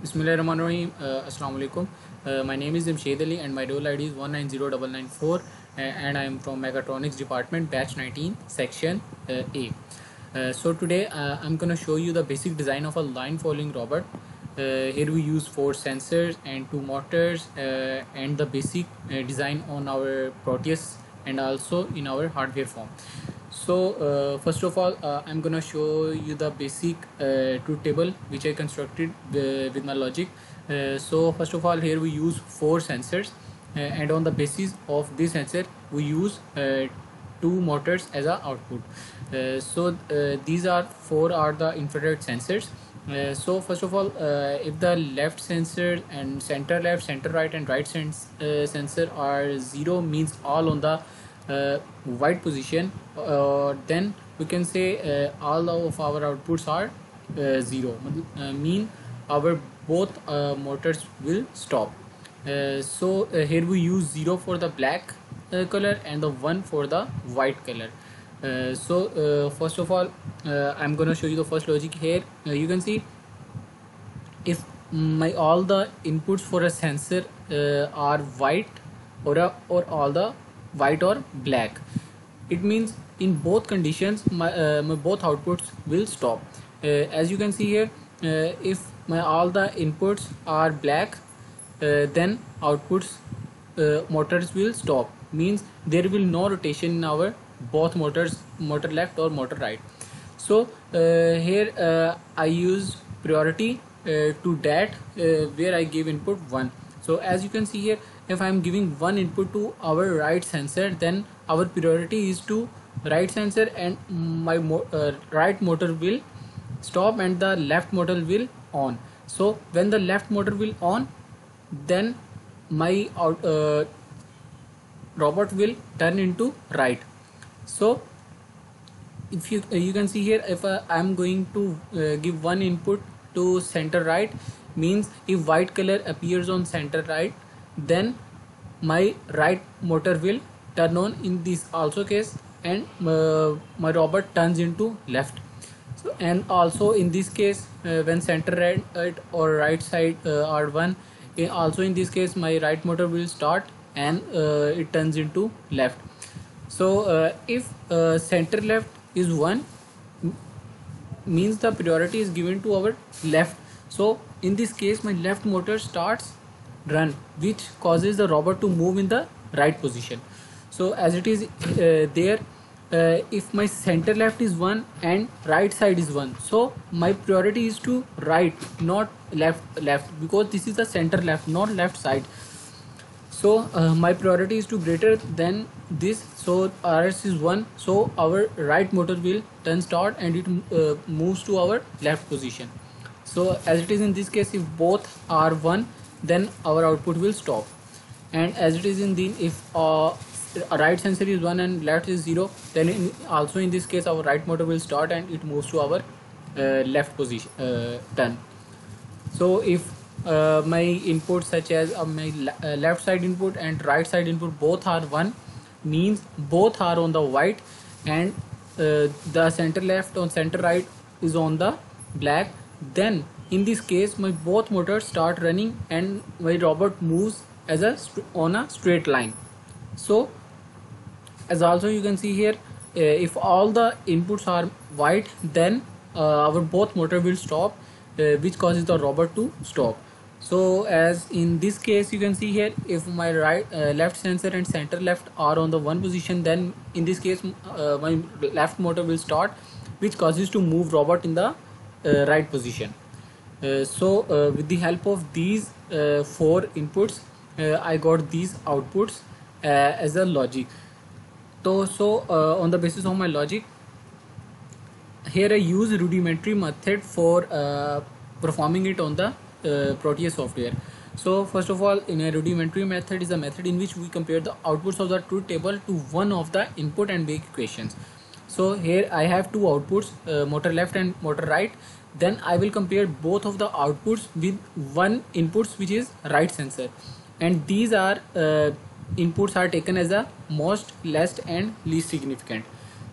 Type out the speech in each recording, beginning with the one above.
Bismillahirrahmanirrahim. Assalamu alaikum. My name is Imshed Ali and my role ID is 190994 and I am from Mechatronics Department, batch 19, section A. So today I'm going to show you the basic design of a line following robot. Here we use 4 sensors and 2 motors and the basic design on our Proteus and also in our hardware form. So first of all I'm gonna show you the basic truth table which I constructed with my logic. So first of all, here we use 4 sensors and on the basis of this sensor we use 2 motors as a output. These are 4 are the infrared sensors. So first of all, if the left sensor and center left, center right and right sensor are 0, means all on the white position, then we can say all of our outputs are 0, mean our both motors will stop. Here we use 0 for the black color and the 1 for the white color. First of all, I'm gonna show you the first logic here. You can see if all the inputs for a sensor are white or all the white or black, it means in both conditions my both outputs will stop. As you can see here, if all the inputs are black, then outputs motors will stop, means there will no rotation in our both motors, motor left or motor right. So here I use priority to that where I give input 1. So as you can see here, if I am giving 1 input to our right sensor, then our priority is to right sensor and my right motor will stop and the left motor will on. So when the left motor will on, then my robot will turn into right. So if you can see here, if I am going to give 1 input to center right, means if white color appears on center right, then my right motor will turn on in this also case and my robot turns into left. So and also in this case, when center right or right side are 1, also in this case my right motor will start and it turns into left. So if center left is 1, means the priority is given to our left. So in this case my left motor starts run, which causes the robot to move in the right position. So as it is there, if my center left is 1 and right side is 1, so my priority is to right, not left, because this is the center left, not left side. So my priority is to greater than this, so RS is 1, so our right motor will turn start and it moves to our left position. So as it is in this case, if both are 1, then our output will stop. And as it is in the, if right sensor is 1 and left is 0, then also in this case our right motor will start and it moves to our left position turn. So if my input such as my left side input and right side input both are 1, means both are on the white and the center left or center right is on the black, then in this case my both motors start running and my robot moves as on a straight line. So as also you can see here, if all the inputs are white, then our both motor will stop, which causes the robot to stop. So as in this case you can see here, if my left sensor and center left are on the 1 position, then in this case my left motor will start, which causes to move robot in the right position. With the help of these 4 inputs, I got these outputs as a logic. So on the basis of my logic, here I use rudimentary method for performing it on the Proteus software. So first of all, in a rudimentary method is a method in which we compare the outputs of the truth table to one of the input and make equations. So here I have 2 outputs, motor left and motor right. Then I will compare both of the outputs with 1 inputs, which is right sensor, and these are inputs are taken as the most, least and least significant.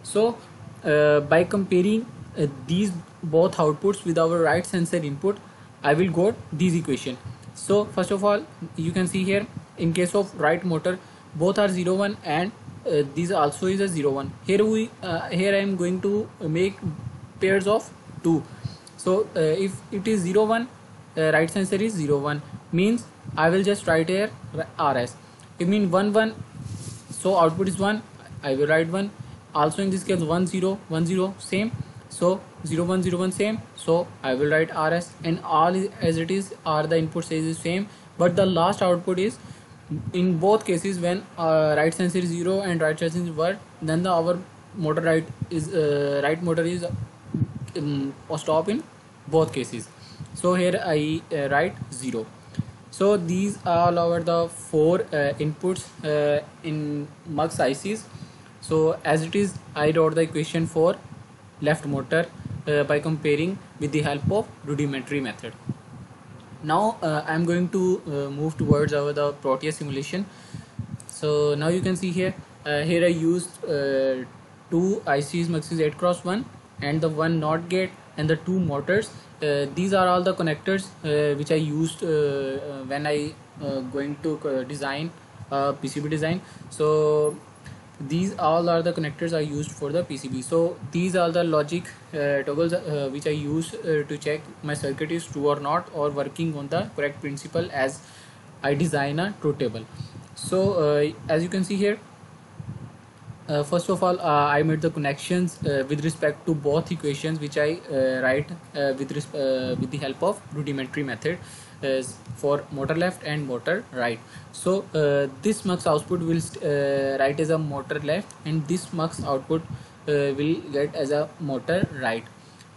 So by comparing these both outputs with our right sensor input, I will got these equation. So first of all, you can see here, in case of right motor, both are 0 1, and these also is a 0 1. Here I am going to make pairs of 2. So if it is 0 1, right sensor is 0 1, means I will just write here RS. It means 1 1, so output is 1, I will write 1. Also in this case 1 0 1 0, same, so 0 1 0 1, same, so I will write RS. And all as it is are the input size is same, but the last output is, in both cases, when right sensor is 0 and right sensor is 1, then our motor right motor is stop in both cases. So here I write 0. So these are all the 4 inputs in MUX ICs. So as it is, I wrote the equation for left motor by comparing with the help of rudimentary method. Now I am going to move towards the Proteus simulation. So now you can see here, here I used 2 ICs MUXes 8x1 and the 1 NOT gate and the 2 motors. These are all the connectors which I used when I going to design PCB design. So these all are the connectors I used for the PCB. So these are the logic toggles which I use to check my circuit is true or not, or working on the correct principle as I design a truth table. So as you can see here, first of all, I made the connections with respect to both equations which I write with the help of rudimentary method for motor left and motor right. So this MUX output will write as a motor left, and this MUX output will get as a motor right.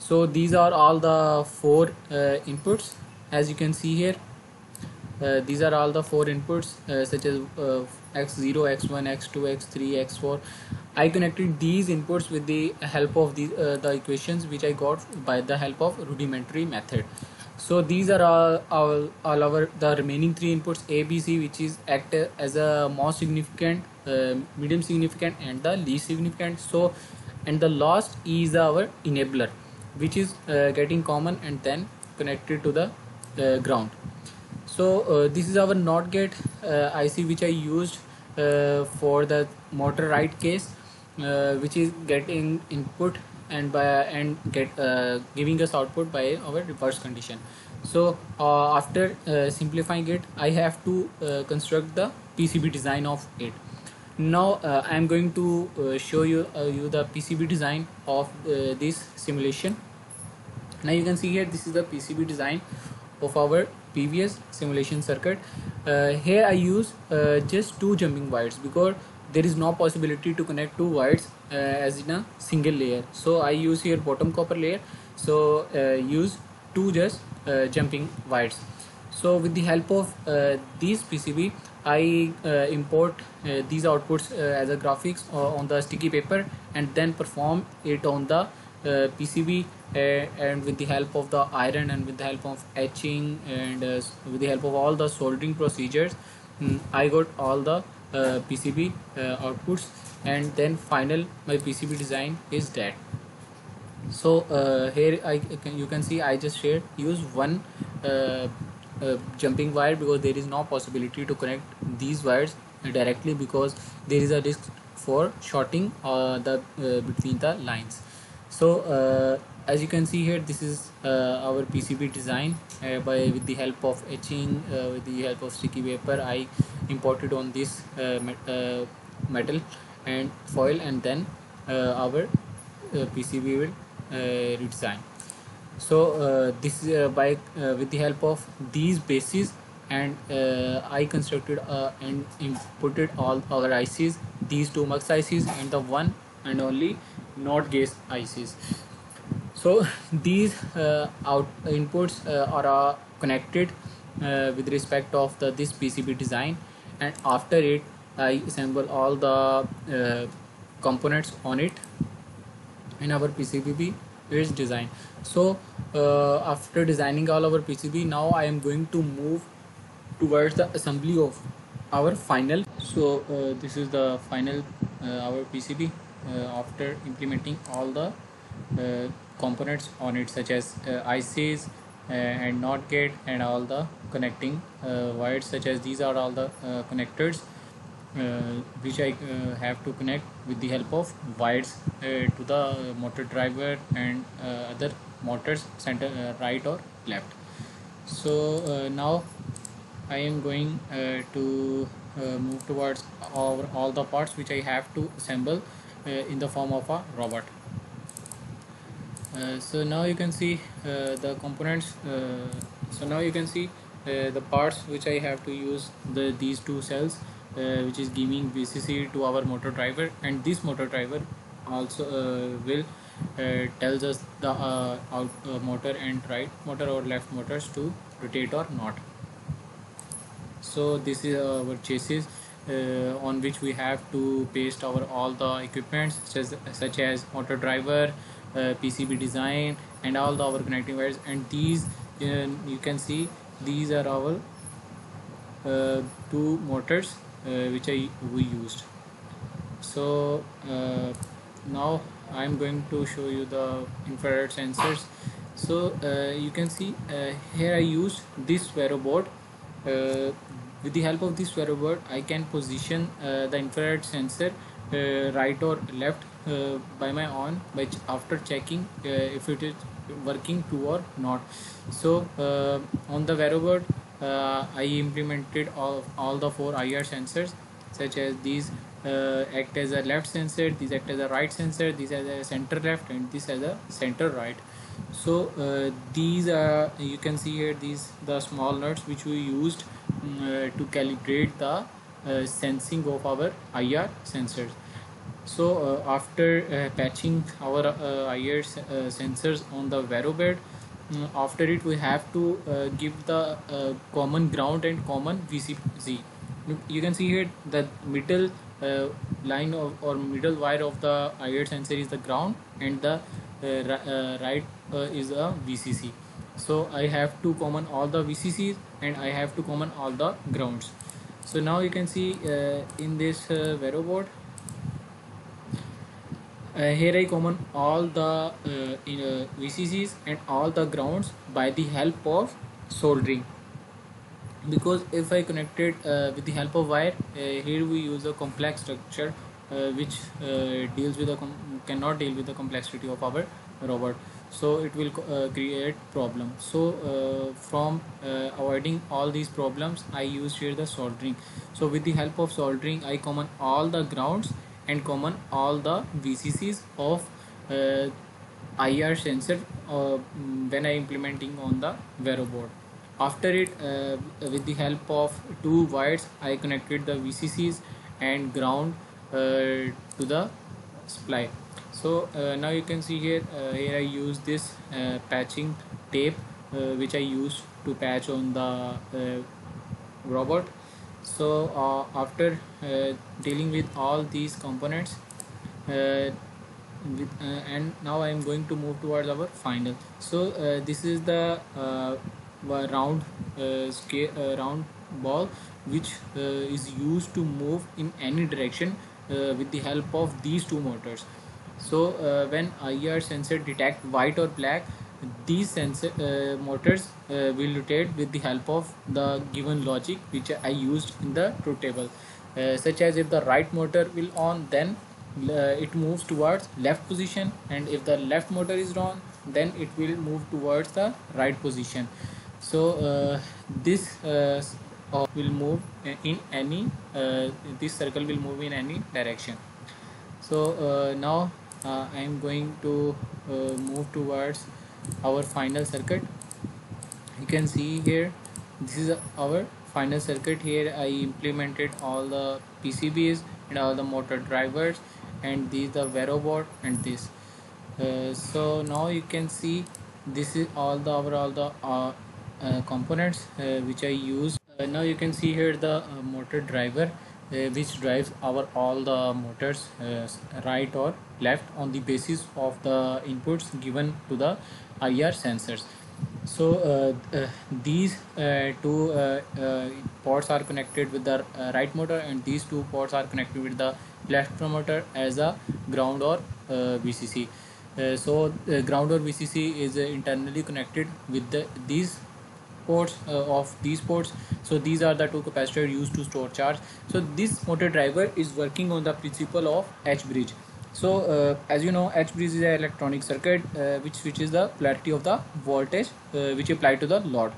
So these are all the 4 inputs. As you can see here, these are all the 4 inputs such as x0, x1, x2, x3, x4. I connected these inputs with the help of the equations which I got by the help of rudimentary method. So these are all our the remaining 3 inputs A, B, C, which is act as a most significant, medium significant, and the least significant. So, and the last E is our enabler, which is getting common and then connected to the ground. So this is our NOT gate IC which I used for the motor right case, which is getting input and giving us output by our reverse condition. So after simplifying it, I have to construct the PCB design of it. Now I am going to show you the PCB design of this simulation. Now you can see here, this is the PCB design of our previous simulation circuit. Here I use just 2 jumping wires because there is no possibility to connect 2 wires as in a single layer. So I use here bottom copper layer. So use 2 just jumping wires. So with the help of these PCB, I import these outputs as a graphics on the sticky paper and then perform it on the PCB, and with the help of the iron and with the help of etching and with the help of all the soldering procedures, I got all the PCB outputs, and then final my PCB design is that. So here you can see I just use 1 jumping wire because there is no possibility to connect these wires directly because there is a risk for shorting between the lines. So as you can see here, this is our PCB design with the help of etching, with the help of sticky paper. I imported on this metal and foil, and then our PCB will redesign. So this is with the help of these bases, and I constructed and inputted all our ICs, these 2 MUX ICs and the one and only NOT gate ICs. So these inputs are connected with respect of this PCB design, and after it I assemble all the components on it, and our PCB is designed. So after designing all our PCB, now I am going to move towards the assembly of our final. So this is the final our PCB after implementing all the components on it, such as ICs, and NOT gate and all the connecting wires, such as these are all the connectors which I have to connect with the help of wires to the motor driver and other motors, center, right or left. So now I am going to move towards all the parts which I have to assemble in the form of a robot. So now you can see the components. So now you can see the parts which I have to use, these two cells which is giving VCC to our motor driver, and this motor driver also will tells us the out motor and right motor or left motors to rotate or not. So this is our chassis on which we have to paste our all the equipments such as motor driver, PCB design and all the our connecting wires, and these you can see these are our two motors which we used. So now I'm going to show you the infrared sensors. So you can see here I used this Vero board. With the help of this Vero board I can position the infrared sensor right or left by my own after checking if it is working true or not. So on the Vero board I implemented all the four IR sensors, such as these act as a left sensor, these act as a right sensor, these as a center left, and this as a center right. So these are, you can see here, these the small nuts which we used to calibrate the sensing of our IR sensors. So after patching our IR sensors on the Vero bed, after it we have to give the common ground and common VCC. You can see here the middle line of or middle wire of the IR sensor is the ground, and the right is a VCC. So I have to common all the VCCs and I have to common all the grounds. So now you can see in this Vero board, here I common all the VCCs and all the grounds by the help of soldering, because if I connected with the help of wire, here we use a complex structure which deals with cannot deal with the complexity of our robot, so it will create problem. So from avoiding all these problems I use here the soldering. So with the help of soldering I common all the grounds and common all the VCCs of IR sensor when I implementing on the Vero board. After it, with the help of two wires I connected the VCCs and ground to the supply. So now you can see here, here I use this patching tape which I use to patch on the robot. So after dealing with all these components, and now I am going to move towards our final. So this is the round round ball which is used to move in any direction with the help of these two motors. So when IR sensor detect white or black, these sensor motors will rotate with the help of the given logic which I used in the truth table, such as if the right motor will on, then it moves towards left position, and if the left motor is on, then it will move towards the right position. So this will move in any this circle will move in any direction. So now I am going to move towards our final circuit. You can see here, this is our final circuit. Here I implemented all the PCBs and all the motor drivers, and these the Vero board and this. So now you can see this is all the overall the components which I use. Now you can see here the motor driver which drives our all the motors right or left on the basis of the inputs given to the IR sensors. So these two ports are connected with the right motor, and these two ports are connected with the left motor as a ground or VCC. So ground or VCC is internally connected with these ports of these ports. So these are the two capacitors used to store charge. So this motor driver is working on the principle of H bridge. So as you know, H bridge is an electronic circuit which switches the polarity of the voltage which apply to the load.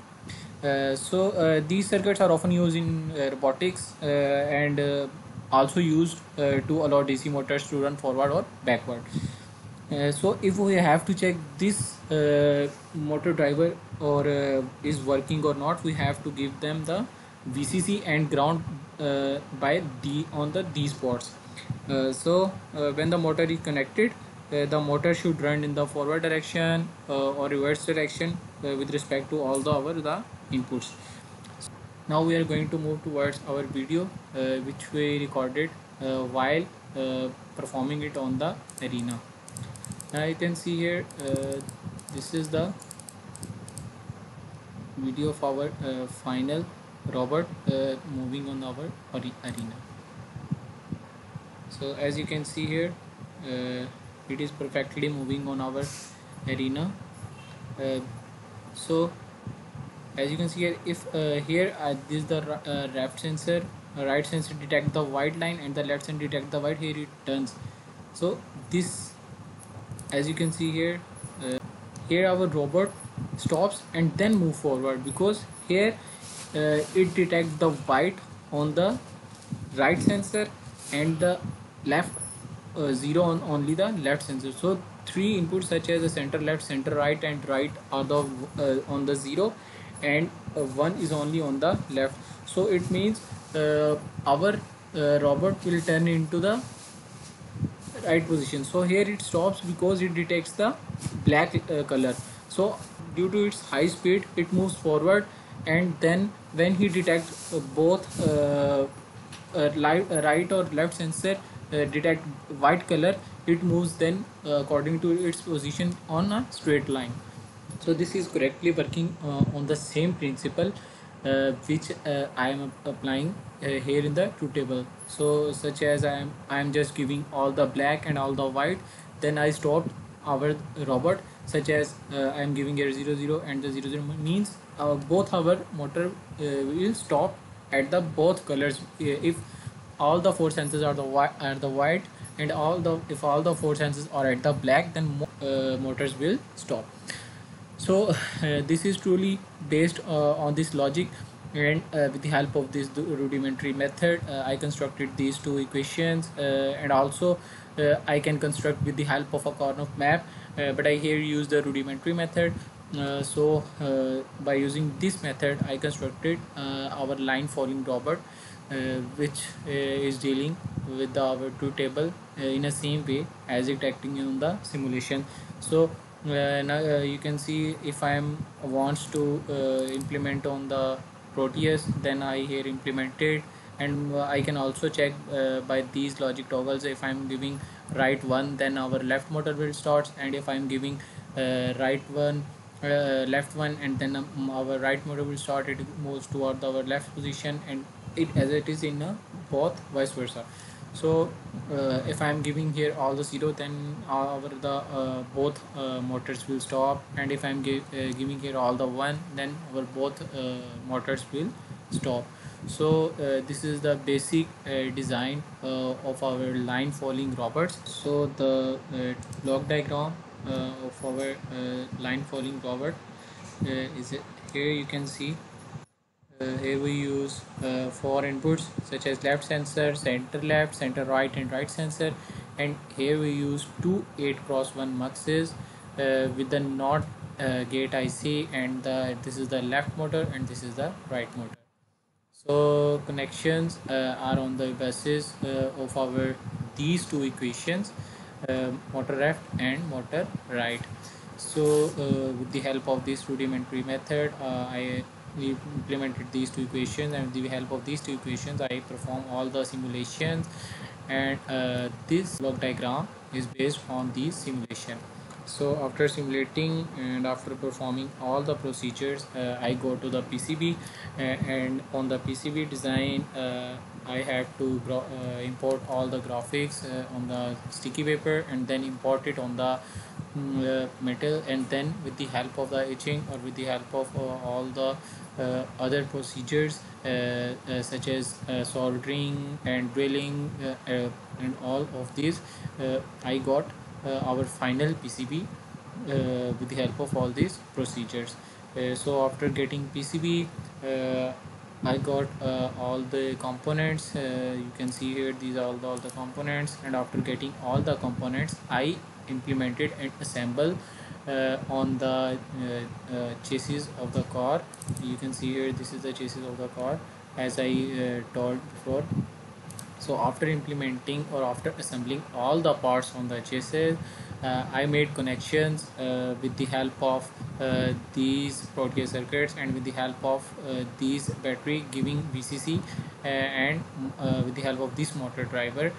These circuits are often used in robotics and also used to allow DC motors to run forward or backward. So if we have to check this motor driver or is working or not, we have to give them the VCC and ground by on these ports. When the motor is connected, the motor should run in the forward direction or reverse direction with respect to all the inputs. Now we are going to move towards our video which we recorded while performing it on the arena. Now you can see here this is the video of our final robot moving on our arena. So as you can see here it is perfectly moving on our arena. uh, so as you can see here, if here this is the left sensor, right sensor detect the white line and the left sensor detect the white, here it turns. So this, as you can see here, here our robot stops and then move forward, because here it detects the white on the right sensor and the left zero on only the left sensor. So three inputs such as the center left, center right and right are the on the zero, and one is only on the left. So it means our robot will turn into the right position. So here it stops because it detects the black color. So due to its high speed it moves forward, and then when he detects both right or left sensor detect white color, it moves then according to its position on a straight line. So this is correctly working on the same principle which I am applying here in the truth table. So such as I am just giving all the black and all the white, then I stopped our robot, such as I am giving here 00 and the 00 means both our motor will stop at the both colors. If all the four senses are the white, and if all the four senses are at the black, then motors will stop. So this is truly based on this logic, and with the help of this rudimentary method I constructed these two equations, and also I can construct with the help of a Karnaugh map, but I here use the rudimentary method. By using this method I constructed our line following robot, which is dealing with our truth table in the same way as it acting in the simulation. So now you can see, if I am wants to implement on the Proteus, then I here implemented, and I can also check by these logic toggles. If I'm giving right one, then our left motor will start, and if I'm giving right one, left one, and then our right motor will start, it moves toward our left position, and it as it is in both vice versa. So if I am giving here all the zero, then both motors will stop, and if I am giving here all the one, then our both motors will stop. So this is the basic design of our line following robots. So the block diagram of our line following robot is it here. You can see here we use four inputs such as left sensor, center left, center right and right sensor, and here we use two 8x1 muxes with the NOT gate IC, and this is the left motor and this is the right motor. So connections are on the basis of our these two equations, motor left and motor right. So with the help of this rudimentary method I implemented these two equations, and with the help of these two equations I perform all the simulations, and this block diagram is based on the simulation. So after simulating and after performing all the procedures, I go to the PCB, and on the PCB design I had to import all the graphics on the sticky paper, and then import it on the metal, and then with the help of the etching or with the help of all the other procedures such as soldering and drilling and all of these, I got our final PCB with the help of all these procedures. So after getting PCB, I got all the components. You can see here, these are all the components, and after getting all the components, I implemented and assemble on the chassis of the car. You can see here, this is the chassis of the car, as I told before. So after implementing or after assembling all the parts on the chassis, I made connections with the help of these Proteus circuits, and with the help of these battery giving VCC, and with the help of this motor driver.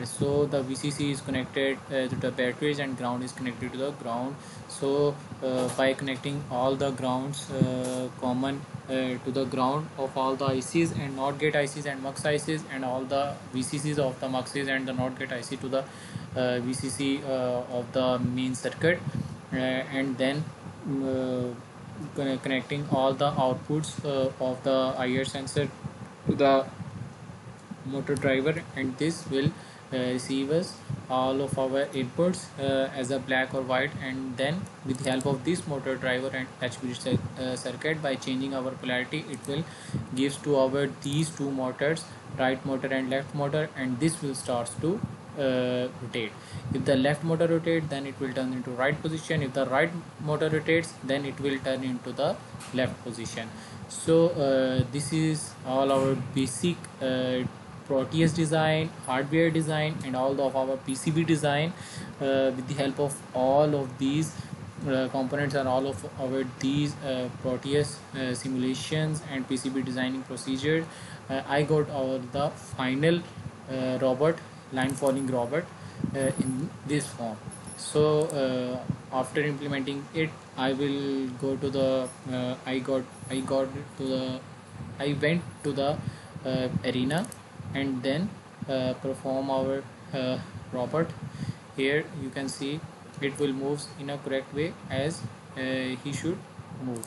So the VCC is connected to the batteries, and ground is connected to the ground. So by connecting all the grounds common to the ground of all the ICs and NOT gate ICs and MUX ICs, and all the VCCs of the MUXs and the NOT gate IC to the VCC of the main circuit, and then connecting all the outputs of the IR sensor to the motor driver, and this will receive us all of our inputs as a black or white, and then with the help of this motor driver and H bridge circuit, by changing our polarity, it will gives to our these two motors, right motor and left motor, and this will start to rotate. If the left motor rotates, then it will turn into right position. If the right motor rotates, then it will turn into the left position. So this is all our basic Proteus design, hardware design, and all of our PCB design with the help of all of these components and all of our these Proteus simulations and PCB designing procedures. I got all the final robot, line following robot in this form. So after implementing it, I will go to the I got to the I went to the arena, and then perform our robot. Here you can see it will moves in a correct way as he should move.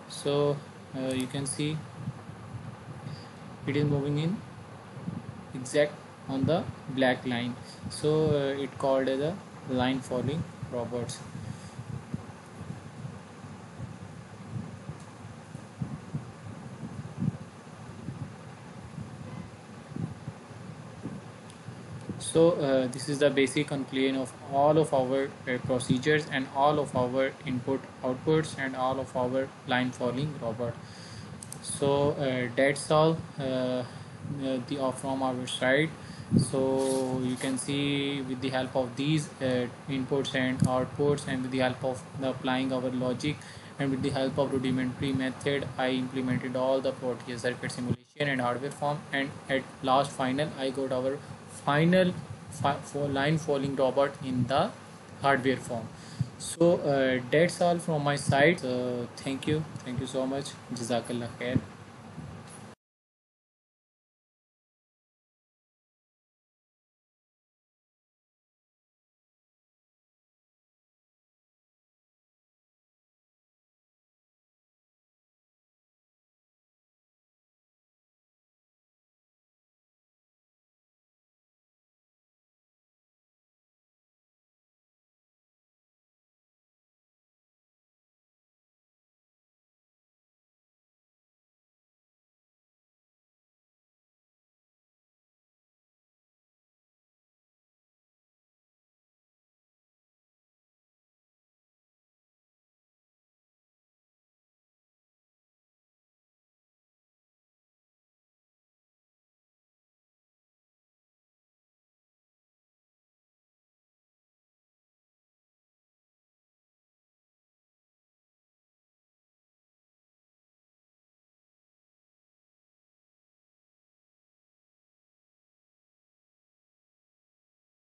So you can see it is moving in exact on the black line. So it called as a line following robots. So this is the basic conclusion of all of our procedures and all of our input outputs and all of our line following robot. So that's all from our side. So you can see, with the help of these inputs and outputs, and with the help of applying our logic, and with the help of rudimentary method, I implemented all the Proteus circuit simulation and hardware form, and at last final I got our final for line following robot in the hardware form. So that's all from my side. Thank you so much. Jazakallah khair.